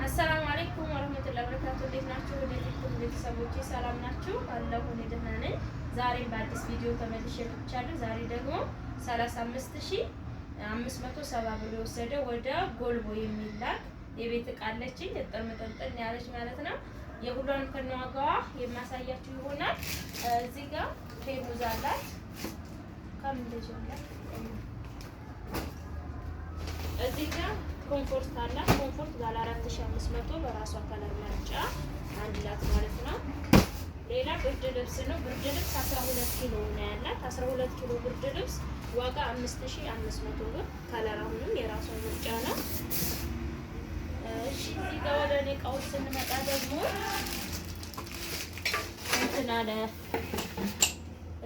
አሰላሙ አለይኩም ወራህመቱላሂ ወበረካቱ። እንዴት ናችሁ? ወደ ቤተሰቦቼ ሰላም ናችሁ? አለሁ እኔ ደህና ነኝ። ዛሬም በአዲስ ቪዲዮ ተመልሼ መጥቻለሁ። ዛሬ ደግሞ 35570 ብር የወሰደ ወደ ጎልቦ የሚላክ የቤት እቃ አለችኝ። እጥር ያለች ማለት ነው። የሁሏን ከነዋጋዋ የማሳያችሁ ይሆናል። እዚህ ጋር ፌርሙዝ አላት እዚህ ጋር ኮምፎርት አላት። ኮምፎርት ባለ 4500 በራሷ ከለር ምርጫ አንድ ላት ማለት ነው። ሌላ ብርድ ልብስ ነው። ብርድ ልብስ 12 ኪሎ ነው ያላት። 12 ኪሎ ብርድ ልብስ ዋጋ 5500 ብር። ከለር አሁንም የራሷ ምርጫ ነው። እሺ እዚህ ጋር ወደ እቃዎች ስንመጣ ደግሞ እንትን አለ።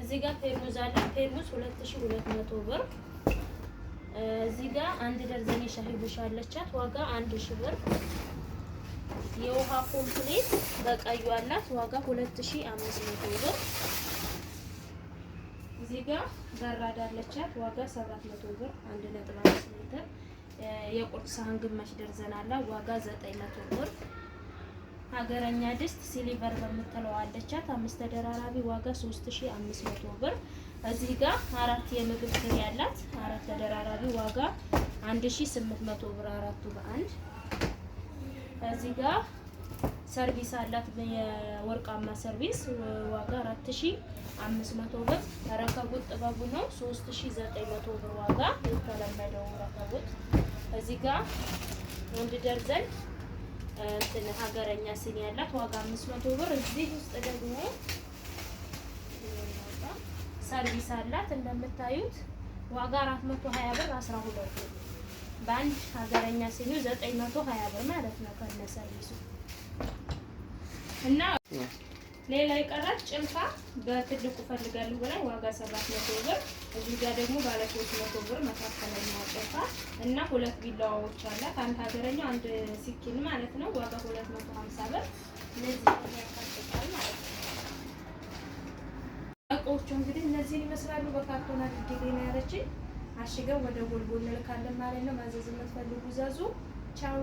እዚህ ጋር ፌርሙዝ አለ። ፌርሙዝ 2200 ብር። እዚህ ጋር አንድ ደርዘን የሻሂ ቡሽ አለቻት። ዋጋ 1000 ብር። የውሃ ኮምፕሌት በቀዩ አላት። ዋጋ 2500 ብር። እዚህ ጋር በራዳ አለቻት። ዋጋ 700 ብር። 1.5 ሊትር የቁርጥ ሳህን ግማሽ ደርዘን አላት። ዋጋ 900 ብር። ሀገረኛ ድስት ሲሊቨር በምትለው አለቻት። 5 ተደራራቢ ዋጋ 3500 ብር። እዚህ ጋር 4 የምግብ ትሪ ያላት 4 ተደራራቢ ዋጋ 1800 ብር። አራቱ በአንድ። እዚህ ጋር ሰርቪስ አላት። የወርቃማ ሰርቪስ ዋጋ 4500 ብር። ረከቦት ጥበቡ ነው 3900 ብር ዋጋ የተለመደው ረከቦት። እዚህ ጋር አንድ ደርዘን እንትን ሀገረኛ ሲኒ ያላት ዋጋ 500 ብር። እዚህ ውስጥ ደግሞ ሰርቪስ አላት እንደምታዩት ዋጋ 420 ብር 12 ብር። በአንድ ሀገረኛ ሲኒው 920 ብር ማለት ነው ከነ ሰርቪሱ። እና ሌላ የቀራት ጭልፋ በትልቁ ፈልጋለሁ ብላ ዋጋ 700 ብር። እዚህ ጋር ደግሞ ባለ 300 ብር መካከለኛ ጭልፋ እና 2 ቢላዋዎች አላት። አንድ ሀገረኛ አንድ ሲኪን ማለት ነው። ዋጋ 250 ብር። እነዚህ ያካትታል ማለት ነው። እቃዎቹ እንግዲህ እነዚህን ይመስላሉ። በካርቶን አድርጌ ነው ያለችኝ። አሽገው ወደ ጎልቦ እንልካለን ማለት ነው። ማዘዝ የምትፈልጉ ዘዙ። ቻው